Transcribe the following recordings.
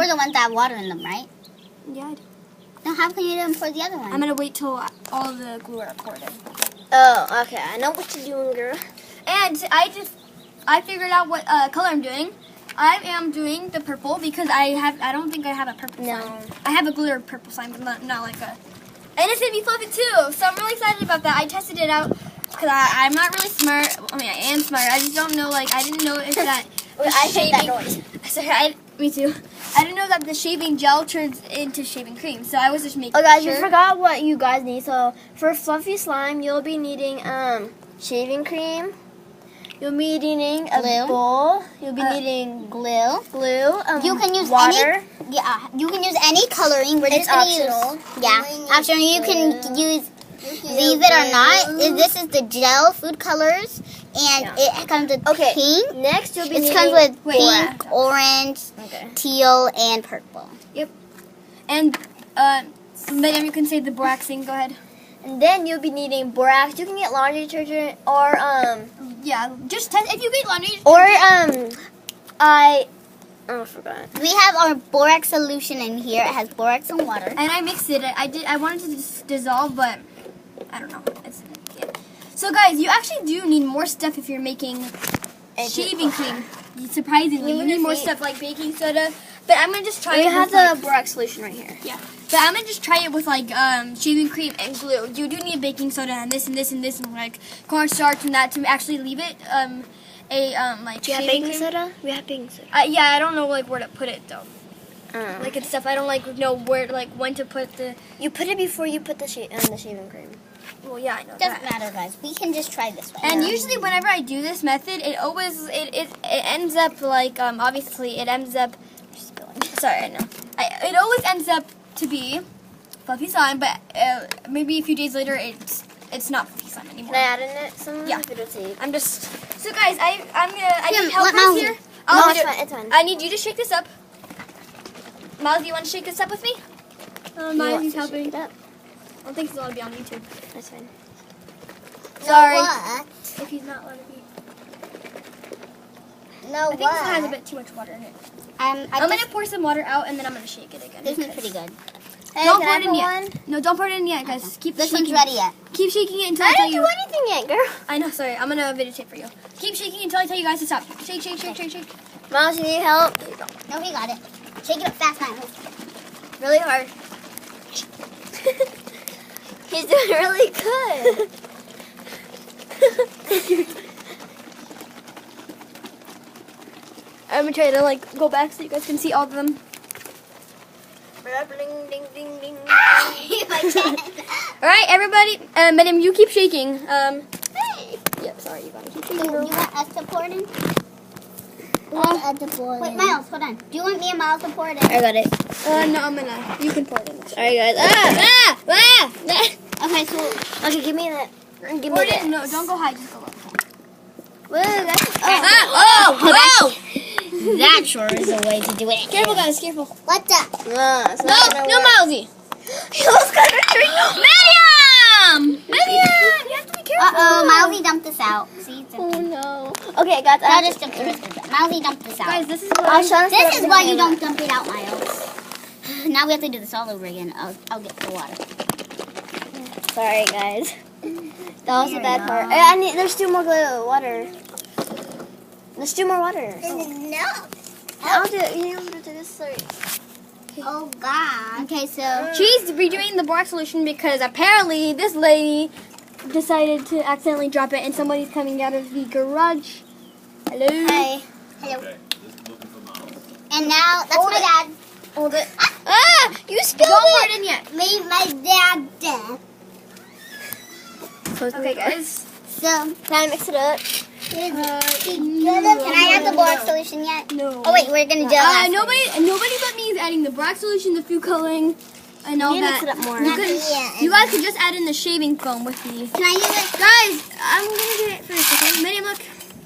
pour the ones that have water in them, right? Yeah, I do. Then how can you then pour the other one? I'm gonna wait till all the glue are poured in. Oh, okay. I know what you're doing, girl. And I figured out what color I'm doing. I am doing the purple because I don't think I have a purple slime. I have a glitter purple slime, but not like a. And it's gonna be fluffy too, so I'm really excited about that. I tested it out because I'm not really smart. I mean, I am smart. I just don't know. Like, I didn't know if that. I hate that noise. Sorry, me too. I didn't know that the shaving gel turns into shaving cream, so I was just making. Oh, guys, sure. you forgot what you guys need. So for fluffy slime, you'll be needing shaving cream. You'll be needing a Glue. bowl. You'll be needing glue. You can use water. You can use any coloring. We're It's just gonna optional. use. Yeah, optional. You can use leave it or not. This is the gel food colors, and it comes with pink. Next, you'll be It needing. comes with Wait, pink, orange, teal, and purple. And Madam, you can say the borax thing. Go ahead. And then you'll be needing borax. You can get laundry detergent or Yeah, just test if you get laundry. I forgot. We have our borax solution in here. It has borax and water. And I mixed it. I wanted to dissolve, but I don't know. So guys, you actually do need more stuff if you're making shaving cream. Surprisingly, you need more stuff like baking soda. But I'm gonna just try it. We have with, the borax solution right here. Yeah. But I'm gonna just try it with like shaving cream and glue. You do need baking soda and this and this and this and like cornstarch and that to actually leave it like Do you have shaving baking cream. soda? We have baking soda. Yeah, I don't know like where to put it though. Like and stuff. I don't like know where like when to put the. You put it before you put the shaving cream. Well, yeah, I know Doesn't that. matter, guys. We can just try this way. And usually, whenever I do this method, it always it ends up like obviously it ends up. Sorry, I know. It always ends up to be fluffy slime, but maybe a few days later it's not fluffy slime anymore. Can I add in it some? Yeah. Videotape? I'm just so guys. I need let helpers Miles- here. No, it's fine. It's fine. I need you to shake this up. Miles, do you want to shake this up with me? Miles, he's helping. It up. I don't think he's allowed to be on YouTube. That's fine. Sorry. What? If he's not allowed to be. No, I think this one has a bit too much water in it. I'm gonna pour some water out and then I'm gonna shake it again. This is pretty good. Hey, Don't can pour I it in put yet. one? No, don't pour it in yet, guys. Just keep This shaking. one's ready yet. Keep shaking it until I I tell didn't you. do anything yet, girl. I know. Sorry, I'm gonna videotape for you. Keep shaking until I tell you guys to stop. Shake, shake, shake, shake, shake. Miles, you need help? No, we got it. Shake it up fast, Miles. Really hard. He's doing really good. I'm gonna try to like go back so you guys can see all of them. Ding, ding, ding, ding. All right, everybody. Madam, you keep shaking. Hey. Yep. Sorry, you gotta keep So, shaking. you Girl. want us to pour it in? Wait, Miles, hold on. Do you want me and Miles to pour it in? I got it. No, I'm gonna. You can pour it in. Sorry, guys. Ah! Okay, so Okay, give me that. Give Pour me it that. in. No, don't go high. Just go low. Whoa, that's that sure is the way to do it. Careful, guys. Careful. What's up? it's No, not gonna no, work. Milesy. He almost got a drink. Miriam! Miriam! You have to be careful. Milesy dumped this out. See? It's Oh empty. no. Okay, guys. I'll just dump the rest of it. Milesy dumped this out. Guys, this is what I'll show us This is what why I'm you doing. don't dump it out, Miles. Now we have to do this all over again. I'll get the water. Sorry, guys. That was the Here bad we part. go. I need. There's still more water. There's still more water. No. I'll do it. You have to do this. Sorry. Oh, God. Okay, so... She's redoing the borax solution because apparently this lady decided to accidentally drop it and somebody's coming out of the garage. Hello? Hi. Hello. And now, that's my dad. Hold it. Ah! You spilled Don't it! pour it in yet. Leave my dad dead. Okay, guys. So, Can I mix it up? can I add the borax solution yet? No. Oh, wait, we're going to do it. Nobody but me is adding the borax solution, the food coloring, and all You that. mix it up more. You, you guys could just add in the shaving foam with me. Can I use it? Guys, I'm gonna get it first, okay? Miriam, look.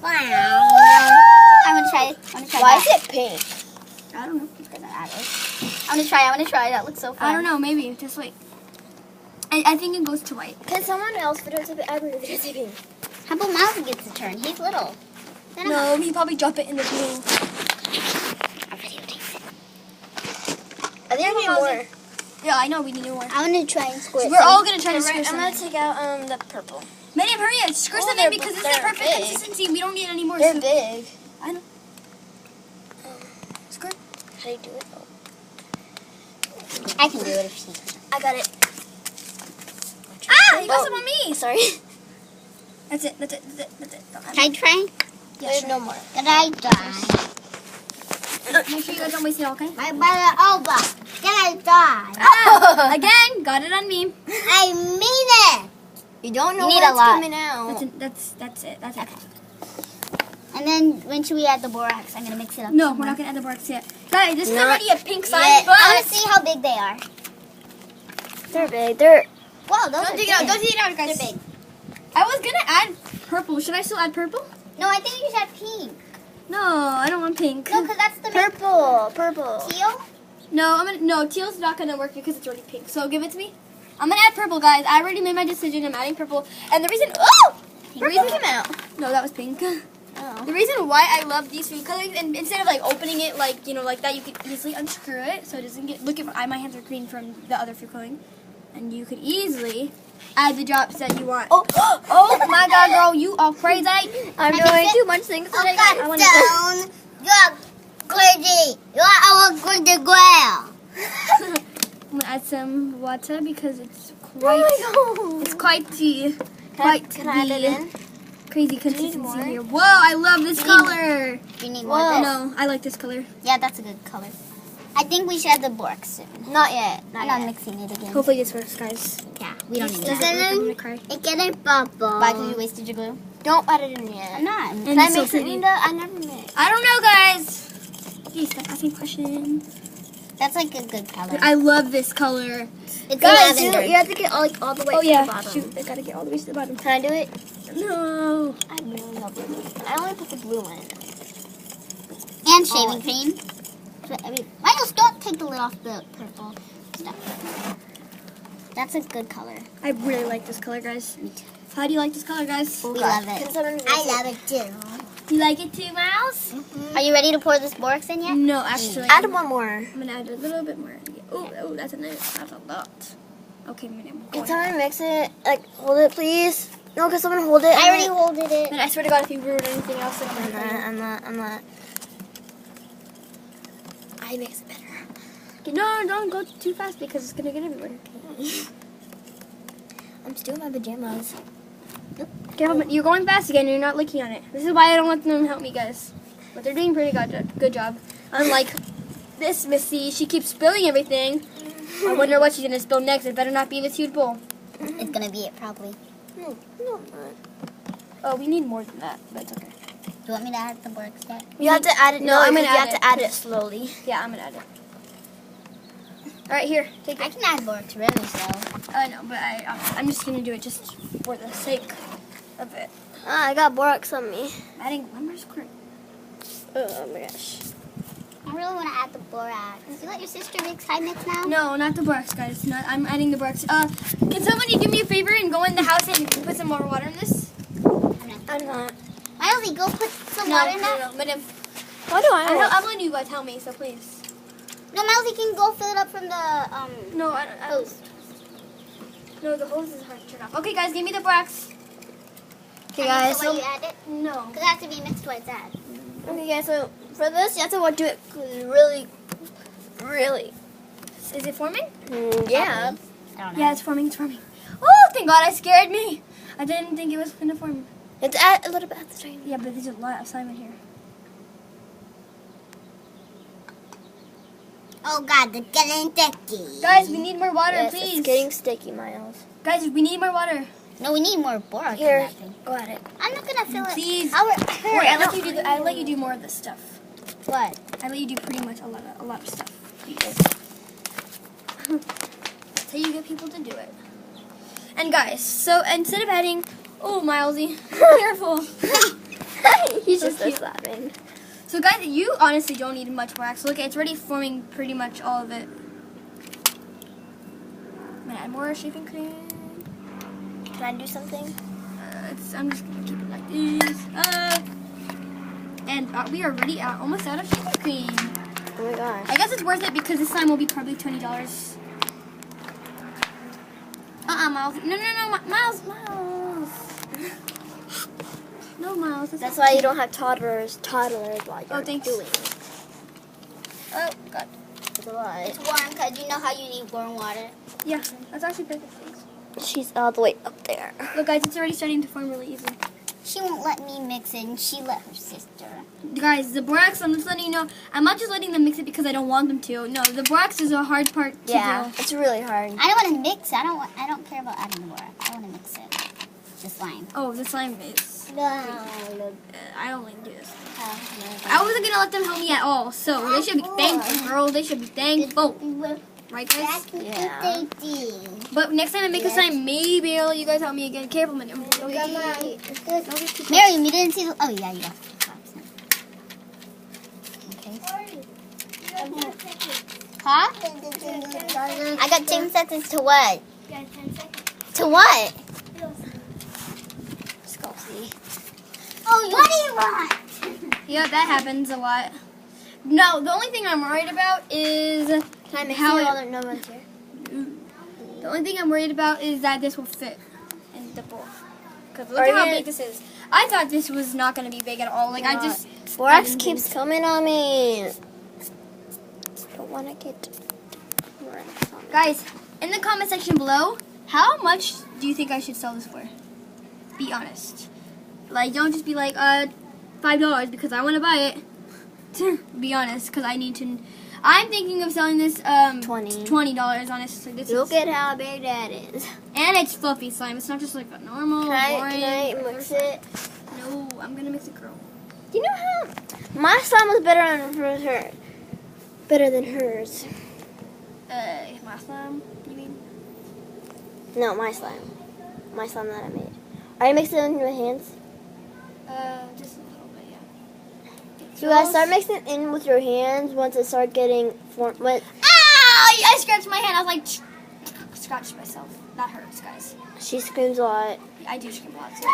I'm going to try it. Why is it pink? I don't know. Because I added it. I'm going to try. That looks so fun. I don't know, maybe. Just wait. I think it goes to white. Can someone else videotape it? I'm videotaping. How about Miles gets a turn? He's little. No, he probably drop it in the blue. I'll videotape it. I think we need more. Yeah, I know we need more. I'm gonna try and squirt. We're all gonna try to I'm squirt gonna some. take out the purple. Miriam, hurry up. Squirt Oh, some they're in because this is the they're perfect big. consistency. We don't need any more. They're soup. big. I know. Squirt. How do you do it? Oh. I can do it if she can. I got it. Ah, you got Oh. some on me. Sorry. That's it. That's it. That's it. That's it. Don't have Can I it. try? Yeah, There's sure. no more. Can I try? Make sure you guys don't waste it, okay? My brother over. Can I try? Ah, again, got it on me. I mean it. You don't know You need what's a lot. coming out. That's it. That's it. And then when should we add the borax? I'm gonna mix it up. No, some we're more. not gonna add the borax yet. Guys, this is Not already a pink slime, I wanna but see how big they are. They're big. They're Wow, those don't are take it out. big. Don't take it out, guys. They're big. I was gonna add purple. Should I still add purple? No, I think you should have pink. No, I don't want pink. No, because that's the purple. Purple. teal. No, teal's not gonna work because it's already pink. So give it to me. I'm gonna add purple, guys. I already made my decision. I'm adding purple, and the reason Purple came out. no, that was pink. Oh. The reason why I love these food colorings, and instead of like opening it like like that, you could easily unscrew it so it doesn't get. Look at my hands are green from the other food coloring, and you could easily add the drops that you want. Oh. Oh my God, girl, you are crazy. I'm I doing mix it? too much things Oh, today. God, I want down. You're crazy. You're our good girl. I'm gonna add some water because it's Oh quite. my God. It's quite the Can I add it in? crazy need consistency more? here. Whoa, I love this color. Do you need more Whoa. of this? No, I like this color. Yeah, that's a good color. I think we should add the borax soon. Not yet. I'm not mixing it again. Hopefully this works, guys. Yeah, we don't need Doesn't that. work, I'm gonna cry. It getting bubble. Why? Because you wasted your glue? Don't add it in yet. I'm not. And Can I it's so mix it, pretty. Linda? I never mix. I don't know, guys. Please stop asking questions. That's like a good color. I love this color. It's Guys, lavender. you have to get all the way Oh to yeah, the bottom. shoot, I gotta get all the way to the bottom. Can I do it? No. I really love blue. I only put the blue in. And shaving cream. So, Miles, don't take the lid off the purple stuff. That's a good color. I really like this color, guys. How do you like this color, guys? We love Can it. someone mix I it? love it too. You like it too, Miles? Are you ready to pour this borax in yet? No, actually. Add one more. I'm gonna add a little bit more. Oh, that's a lot. Okay, I'm Can gonna. someone mix it? Like, hold it, please. No, can someone hold it? I already holded it. And I swear to God, if you ruin anything else, I'm not. I mix it better. Okay, no, don't go too fast because it's gonna get everywhere. I'm still in my pajamas. Okay, you're going fast again. You're not looking on it. This is why I don't let them help me, guys. But they're doing pretty good job. Unlike this Missy, she keeps spilling everything. I wonder what she's gonna spill next. It better not be this huge bowl. It's gonna be it probably. No. Oh, we need more than that, but it's okay. Do you want me to add the borax yet? You have to add it. No, I'm gonna you add have it. to add it slowly. Yeah, I'm gonna add it. All right, here, take I it. can add borax really slow. I know, but I'm just gonna do it just for the sake of it. Ah, I got borax on me. Adding one more squirt. Oh my gosh. I really want to add the borax. You let your sister mix high mix now? No, not the borax, guys. Not. I'm adding the borax. Can somebody do me a favor and go in the house and put some more water in this? I'm not. Milesy, go put some water in that. no. But if Why do I know? I'm letting you guys tell me, so please. No, Milesy can go fill it up from the No, I hose. No, the hose is hard to turn off. Okay, guys, give me the borax. Okay, guys. So So, you add it? No. Because it has to be mixed twice add. okay, guys. So for this, you have to do it really. Is it forming? Yeah. I don't know. Yeah, it's forming. It's forming. Oh, thank God! It scared me. I didn't think it was gonna form. It's add a little bit at the time. Yeah, but there's a lot of slime in here. Oh God, it's getting sticky. Guys, we need more water, Yes, please. it's getting sticky, Miles. Guys, we need more water. No, we need more borax in Here, that thing. go at it. I'm not gonna fill it. Please. I'll Wait, I let you do. I let you do more of this stuff. What? I let you do pretty much a lot of stuff. That's how you get people to do it. And guys, so instead of adding, oh Milesy, careful. He's So just cute. laughing. So guys, you honestly don't need much borax. Look, it's already forming pretty much all of it. I'm gonna add more shaving cream. Can I do something? I'm just gonna keep it like this. And we are almost out of shaving cream. Oh my gosh. I guess it's worth it because this slime will be probably $20. Miles. No, Miles. No, Miles. That's why you don't have toddlers while you're thanks. doing it. Oh, God. It's a lot. It's warm because you know how you need warm water. Yeah, that's actually perfect. Thanks. She's all the way up there. Look, guys, it's already starting to form really easy. She won't let me mix it, and she let her sister. Guys, the borax, I'm just letting you know, I'm not just letting them mix it because I don't want them to. No, the borax is a hard part to do. It's really hard. I don't want to mix. I don't care about adding the water. I want to mix it. The slime. Oh, the slime is. No. I don't like this. I wasn't gonna let them help me at all, so they should be thankful, girl. They should be thankful, right, guys? Yeah. They do. But next time I make a slime, maybe I'll let you guys help me again. Careful, man. Don't get too close. Miriam, you didn't see the. Oh yeah, you got okay. Huh? I got 10 seconds to what? To what? Let's go see. Oh, what do you want? Yeah, that happens a lot. No, the only thing I'm worried about is Can I mix how it while no one's here? the only thing I'm worried about is that this will fit in the bowl. Because look Are at how you- big this is. I thought this was not going to be big at all. Like, I just... Borax keeps coming on me. I don't want to get borax on me. Guys, in the comment section below, how much do you think I should sell this for? Be honest. Like, don't just be like, $5 because I want to buy it. Be honest, because I need to... I'm thinking of selling this, $20, honestly. This Look is, at how big that is. and it's fluffy slime. It's not just like a normal, boring... Can I mix it? No, I'm going to mix it, girl. Do you know how my slime was better than hers? Better than hers. My slime, you mean? No, my slime. My slime that I made. Are you mixing it in your hands? Just a little bit, yeah. You guys start mixing it in with your hands once it starts getting formed. Ow! I scratched my hand. I was like, scratched myself. That hurts, guys. She screams a lot. I do scream a lot. So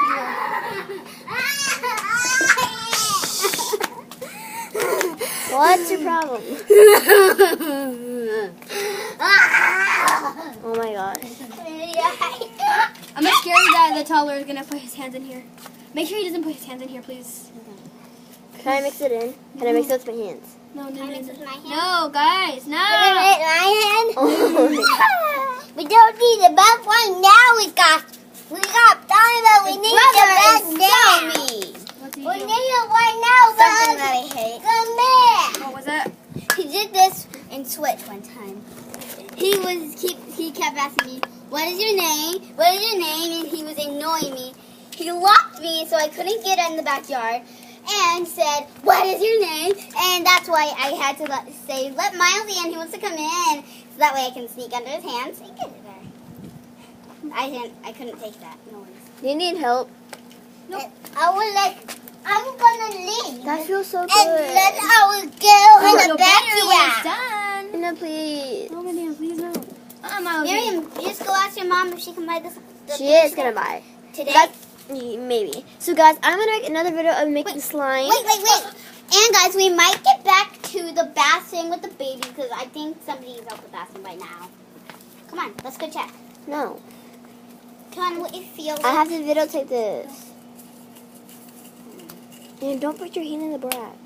What's your problem? Oh my gosh. I'm just scared that the toddler is gonna put his hands in here. Make sure he doesn't put his hands in here, please. Can I mix it in? Can I mix it with my hands? No, Can I mix it with my hand? no, guys, no. My hand? Oh We don't need the back one now. We got time, but we need the back now. What's he We doing? need it right now, Something bud. that I hate. Come here. What was that? He did this in Switch one time. He kept asking me, "What is your name? What is your name?" And he was annoying me. He locked me so I couldn't get in the backyard, and said, "What is your name?" And that's why I had to let Miles in. He wants to come in, so that way I can sneak under his hands and get it there. I couldn't take that noise. Do you need help? Nope. I'm gonna leave. That feels so And good. then I will go in Feel the better when it's backyard. done. No, please. Oh, goddamn, please no. Miles. Miriam, just go ask your mom if she can buy this. She is gonna buy. Today. Guys, maybe. So guys, I'm gonna make another video of making slime. Wait. And guys, we might get back to the bathing with the baby because I think somebody's out the bathroom right now. Come on, let's go check. No, Come on, what you feel? I have to videotape this. And don't put your hand in the borax.